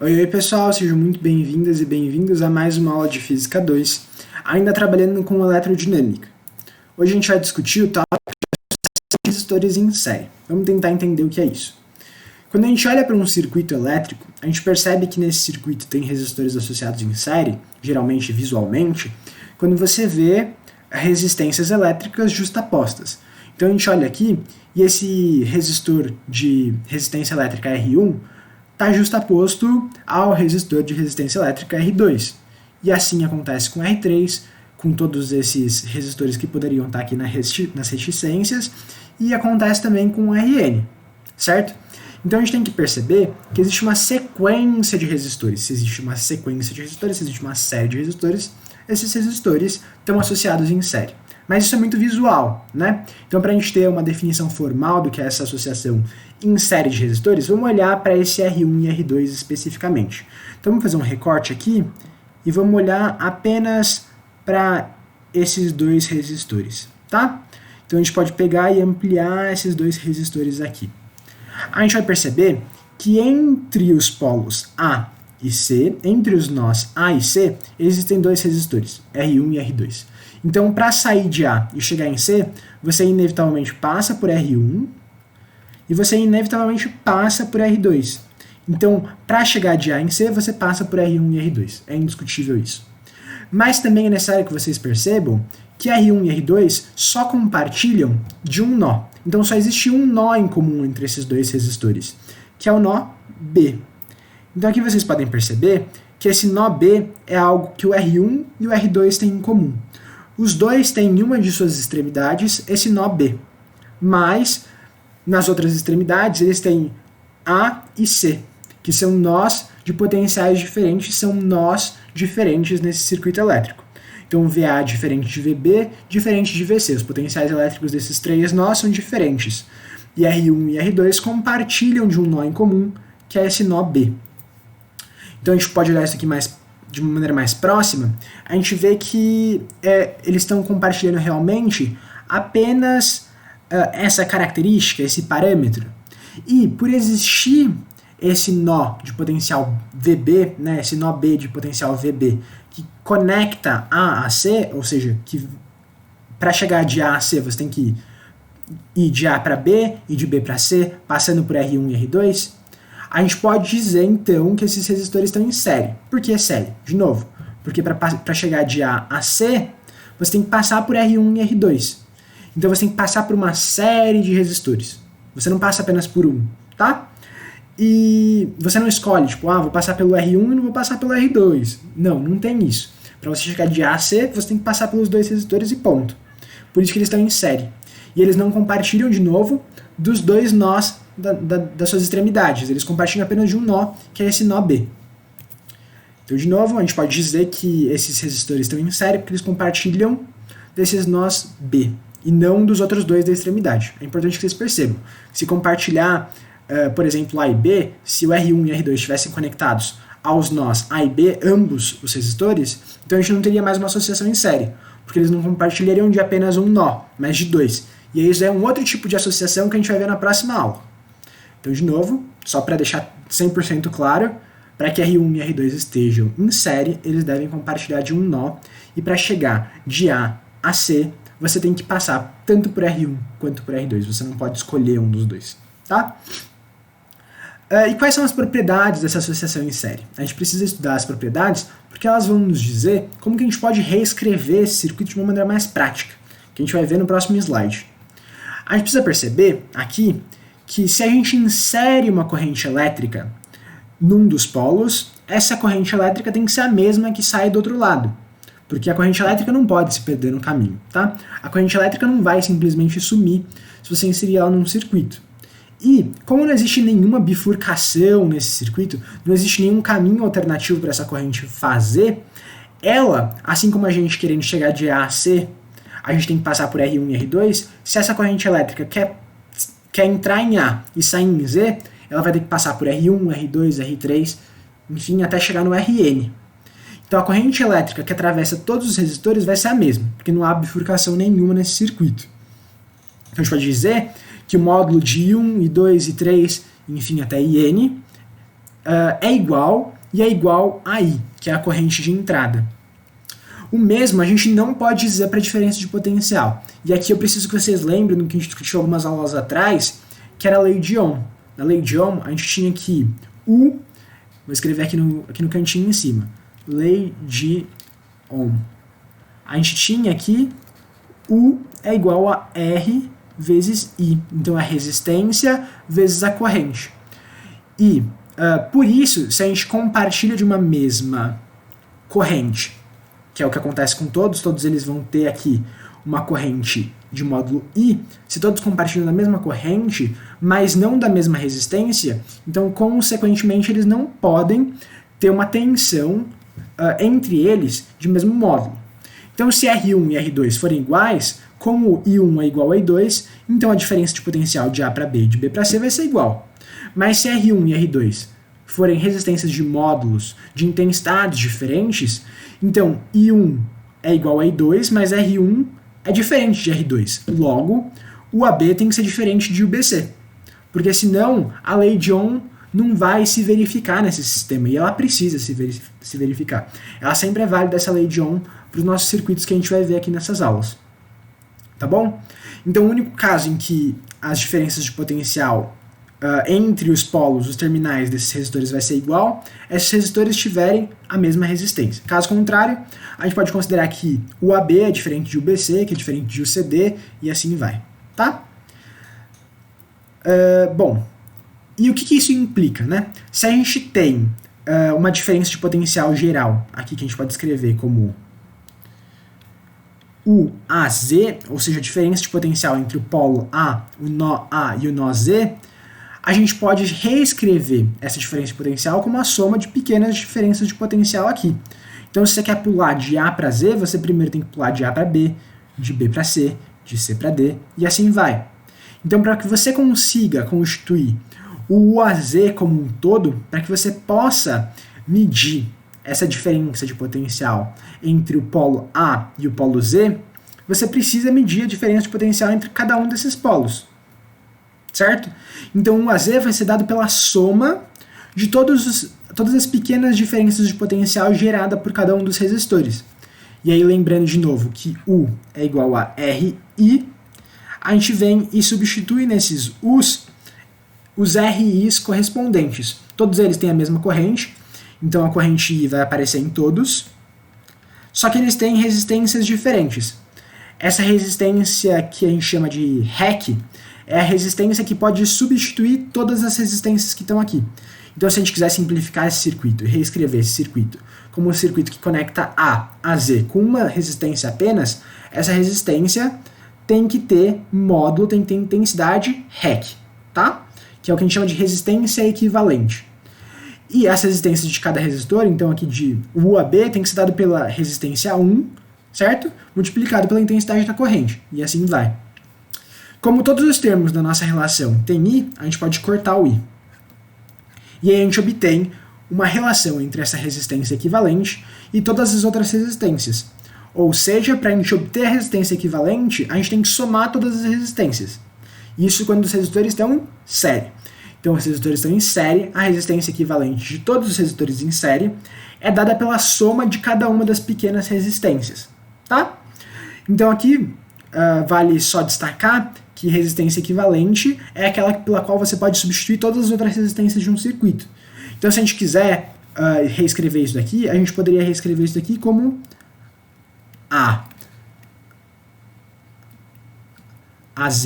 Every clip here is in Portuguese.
Oi pessoal, sejam muito bem-vindas e bem-vindos a mais uma aula de Física 2, ainda trabalhando com eletrodinâmica. Hoje a gente vai discutir o tópico de resistores em série. Vamos tentar entender o que é isso. Quando a gente olha para um circuito elétrico, a gente percebe que nesse circuito tem resistores associados em série, geralmente visualmente, quando você vê resistências elétricas justapostas. Então a gente olha aqui e esse resistor de resistência elétrica R1 está justaposto ao resistor de resistência elétrica R2. E assim acontece com R3, com todos esses resistores que poderiam estar aqui nas resistências, e acontece também com Rn, certo? Então a gente tem que perceber que existe uma sequência de resistores. Se existe uma sequência de resistores, se existe uma série de resistores, esses resistores estão associados em série. Mas isso é muito visual, né? Então, para a gente ter uma definição formal do que é essa associação em série de resistores, vamos olhar para esse R1 e R2 especificamente. Então, vamos fazer um recorte aqui e vamos olhar apenas para esses dois resistores, tá? Então, a gente pode pegar e ampliar esses dois resistores aqui. A gente vai perceber que entre os polos A e C, entre os nós A e C, existem dois resistores, R1 e R2. Então, para sair de A e chegar em C, você inevitavelmente passa por R1 e você inevitavelmente passa por R2. Então, para chegar de A em C, você passa por R1 e R2. É indiscutível isso. Mas também é necessário que vocês percebam que R1 e R2 só compartilham de um nó. Então, só existe um nó em comum entre esses dois resistores, que é o nó B. Então, aqui vocês podem perceber que esse nó B é algo que o R1 e o R2 têm em comum. Os dois têm em uma de suas extremidades esse nó B, mas nas outras extremidades eles têm A e C, que são nós de potenciais diferentes, são nós diferentes nesse circuito elétrico. Então VA diferente de VB, diferente de VC. Os potenciais elétricos desses três nós são diferentes. E R1 e R2 compartilham de um nó em comum, que é esse nó B. Então a gente pode olhar isso aqui de uma maneira mais próxima, a gente vê que eles estão compartilhando realmente apenas essa característica, esse parâmetro. E por existir esse nó de potencial VB, né, esse nó B de potencial VB, que conecta A a C, ou seja, que para chegar de A a C você tem que ir de A para B e de B para C, passando por R1 e R2, a gente pode dizer, então, que esses resistores estão em série. Por que série? De novo, porque para chegar de A a C, você tem que passar por R1 e R2. Então, você tem que passar por uma série de resistores. Você não passa apenas por um, tá? E você não escolhe, tipo, vou passar pelo R1 e não vou passar pelo R2. Não, não tem isso. Para você chegar de A a C, você tem que passar pelos dois resistores e ponto. Por isso que eles estão em série. E eles não compartilham, de novo, dos dois nós das suas extremidades. Eles compartilham apenas de um nó, que é esse nó B. Então, de novo, a gente pode dizer que esses resistores estão em série porque eles compartilham desses nós B, e não dos outros dois da extremidade. É importante que vocês percebam. Se compartilhar, por exemplo, A e B, se o R1 e R2 estivessem conectados aos nós A e B, ambos os resistores, então a gente não teria mais uma associação em série, porque eles não compartilhariam de apenas um nó, mas de dois. E isso é um outro tipo de associação que a gente vai ver na próxima aula. Então, de novo, só para deixar 100% claro, para que R1 e R2 estejam em série, eles devem compartilhar de um nó, e para chegar de A a C, você tem que passar tanto por R1 quanto por R2, você não pode escolher um dos dois, tá? E quais são as propriedades dessa associação em série? A gente precisa estudar as propriedades porque elas vão nos dizer como que a gente pode reescrever esse circuito de uma maneira mais prática, que a gente vai ver no próximo slide. A gente precisa perceber aqui que se a gente insere uma corrente elétrica num dos polos, essa corrente elétrica tem que ser a mesma que sai do outro lado, porque a corrente elétrica não pode se perder no caminho, tá? A corrente elétrica não vai simplesmente sumir se você inserir ela num circuito. E, como não existe nenhuma bifurcação nesse circuito, não existe nenhum caminho alternativo para essa corrente fazer, ela, assim como a gente querendo chegar de A a C, a gente tem que passar por R1 e R2, se essa corrente elétrica quer entrar em A e sair em Z, ela vai ter que passar por R1, R2, R3, enfim, até chegar no Rn. Então a corrente elétrica que atravessa todos os resistores vai ser a mesma, porque não há bifurcação nenhuma nesse circuito. Então a gente pode dizer que o módulo de I1, I2, I3, enfim, até IN, é igual e é igual a I, que é a corrente de entrada. O mesmo a gente não pode dizer para a diferença de potencial. E aqui eu preciso que vocês lembrem do que a gente discutiu algumas aulas atrás, que era a lei de Ohm. Na lei de Ohm, a gente tinha aqui U, vou escrever aqui no cantinho em cima, lei de Ohm. A gente tinha aqui U é igual a R vezes I. Então é a resistência vezes a corrente. E, por isso, se a gente compartilha de uma mesma corrente, que é o que acontece com todos eles vão ter aqui uma corrente de módulo I, se todos compartilham da mesma corrente, mas não da mesma resistência, então, consequentemente, eles não podem ter uma tensão entre eles de mesmo módulo. Então, se R1 e R2 forem iguais, como I1 é igual a I2, então a diferença de potencial de A para B e de B para C vai ser igual. Mas se R1 e R2 forem resistências de módulos de intensidades diferentes, então I1 é igual a I2, mas R1 é diferente de R2. Logo, o AB tem que ser diferente de UBC. Porque senão a lei de Ohm não vai se verificar nesse sistema, e ela precisa se verificar. Ela sempre é válida, essa lei de Ohm, para os nossos circuitos que a gente vai ver aqui nessas aulas. Tá bom? Então o único caso em que as diferenças de potencial entre os polos, os terminais desses resistores vai ser igual é se os resistores tiverem a mesma resistência. Caso contrário, a gente pode considerar que o AB é diferente de UBC, que é diferente de UCD, e assim vai. Tá? Bom, e o que isso implica, né? Se a gente tem uma diferença de potencial geral, aqui que a gente pode escrever como UAZ, ou seja, a diferença de potencial entre o polo A, o nó A e o nó Z, a gente pode reescrever essa diferença de potencial como uma soma de pequenas diferenças de potencial aqui. Então, se você quer pular de A para Z, você primeiro tem que pular de A para B, de B para C, de C para D, e assim vai. Então, para que você consiga constituir o UAZ como um todo, para que você possa medir essa diferença de potencial entre o polo A e o polo Z, você precisa medir a diferença de potencial entre cada um desses polos. Certo? Então o AZ vai ser dado pela soma de todas as pequenas diferenças de potencial gerada por cada um dos resistores. E aí lembrando de novo que U é igual a RI, a gente vem e substitui nesses U's os RIs correspondentes. Todos eles têm a mesma corrente, então a corrente I vai aparecer em todos, só que eles têm resistências diferentes. Essa resistência que a gente chama de REC é a resistência que pode substituir todas as resistências que estão aqui. Então, se a gente quiser simplificar esse circuito e reescrever esse circuito como um circuito que conecta A a Z com uma resistência apenas, essa resistência tem que ter módulo, tem que ter intensidade REC, tá? Que é o que a gente chama de resistência equivalente. E essa resistência de cada resistor, então aqui de UAB, tem que ser dado pela resistência 1, certo? Multiplicado pela intensidade da corrente, e assim vai. Como todos os termos da nossa relação têm I, a gente pode cortar o I. E aí a gente obtém uma relação entre essa resistência equivalente e todas as outras resistências. Ou seja, para a gente obter a resistência equivalente, a gente tem que somar todas as resistências. Isso quando os resistores estão em série. Então, os resistores estão em série, a resistência equivalente de todos os resistores em série é dada pela soma de cada uma das pequenas resistências. Tá? Então aqui vale só destacar que resistência equivalente é aquela pela qual você pode substituir todas as outras resistências de um circuito. Então, se a gente quiser reescrever isso daqui, a gente poderia reescrever isso daqui como AZ,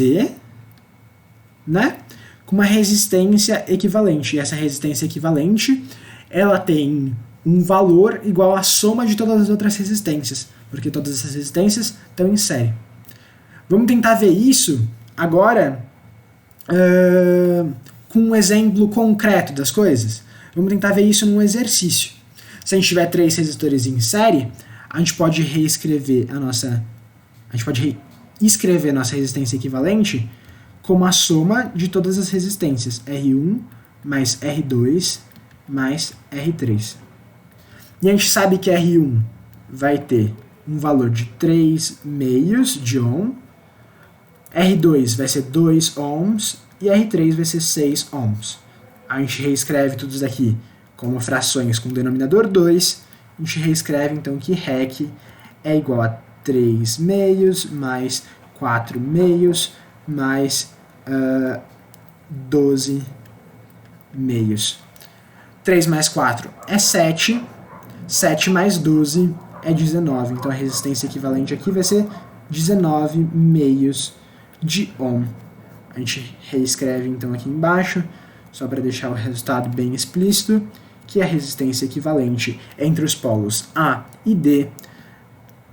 né? Com uma resistência equivalente. E essa resistência equivalente, ela tem um valor igual à soma de todas as outras resistências, porque todas essas resistências estão em série. Vamos tentar ver isso agora com um exemplo concreto das coisas. Vamos tentar ver isso num exercício. Se a gente tiver 3 resistores em série, a gente pode reescrever a nossa resistência equivalente como a soma de todas as resistências, R1 mais R2 mais R3. E a gente sabe que R1 vai ter um valor de 3 meios de ohm, R2 vai ser 2 ohms e R3 vai ser 6 ohms. A gente reescreve tudo isso daqui como frações com denominador 2. A gente reescreve então que REC é igual a 3 meios mais 4 meios mais 12 meios. 3 mais 4 é 7. 7 mais 12 é 19. Então a resistência equivalente aqui vai ser 19 meios de ohm. A gente reescreve então aqui embaixo, só para deixar o resultado bem explícito, que a resistência equivalente entre os polos A e D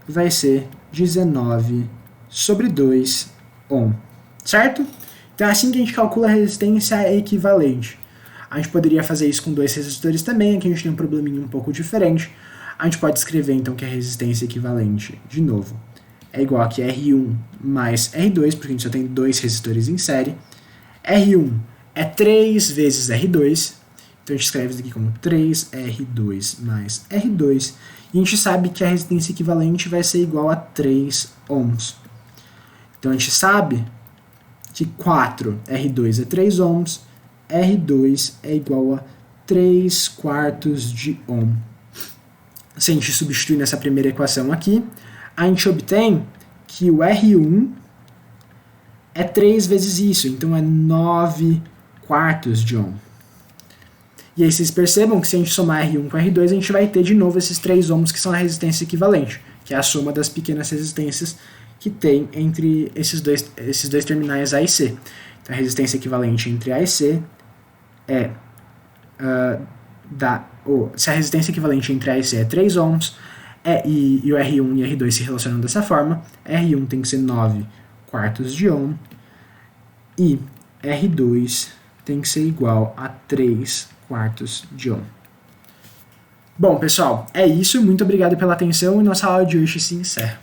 vai ser 19 sobre 2 ohm, certo? Então é assim que a gente calcula a resistência equivalente. A gente poderia fazer isso com dois resistores também, aqui a gente tem um probleminha um pouco diferente. A gente pode escrever então que a resistência equivalente, de novo, é igual a que R1 mais R2, porque a gente só tem dois resistores em série. R1 é 3 vezes R2, então a gente escreve isso aqui como 3R2 mais R2, e a gente sabe que a resistência equivalente vai ser igual a 3 ohms. Então a gente sabe que 4R2 é 3 ohms, R2 é igual a 3 quartos de ohm. Se a gente substituir nessa primeira equação aqui, a gente obtém que o R1 é 3 vezes isso, então é 9 quartos de ohm. E aí vocês percebam que se a gente somar R1 com R2, a gente vai ter de novo esses 3 ohms que são a resistência equivalente, que é a soma das pequenas resistências que tem entre esses dois terminais A e C. Então a resistência equivalente entre A e C é se a resistência equivalente entre A e C é 3 ohms, e o R1 e R2 se relacionam dessa forma, R1 tem que ser 9 quartos de ohm, e R2 tem que ser igual a 3 quartos de ohm. Bom, pessoal, é isso. Muito obrigado pela atenção e nossa aula de hoje se encerra.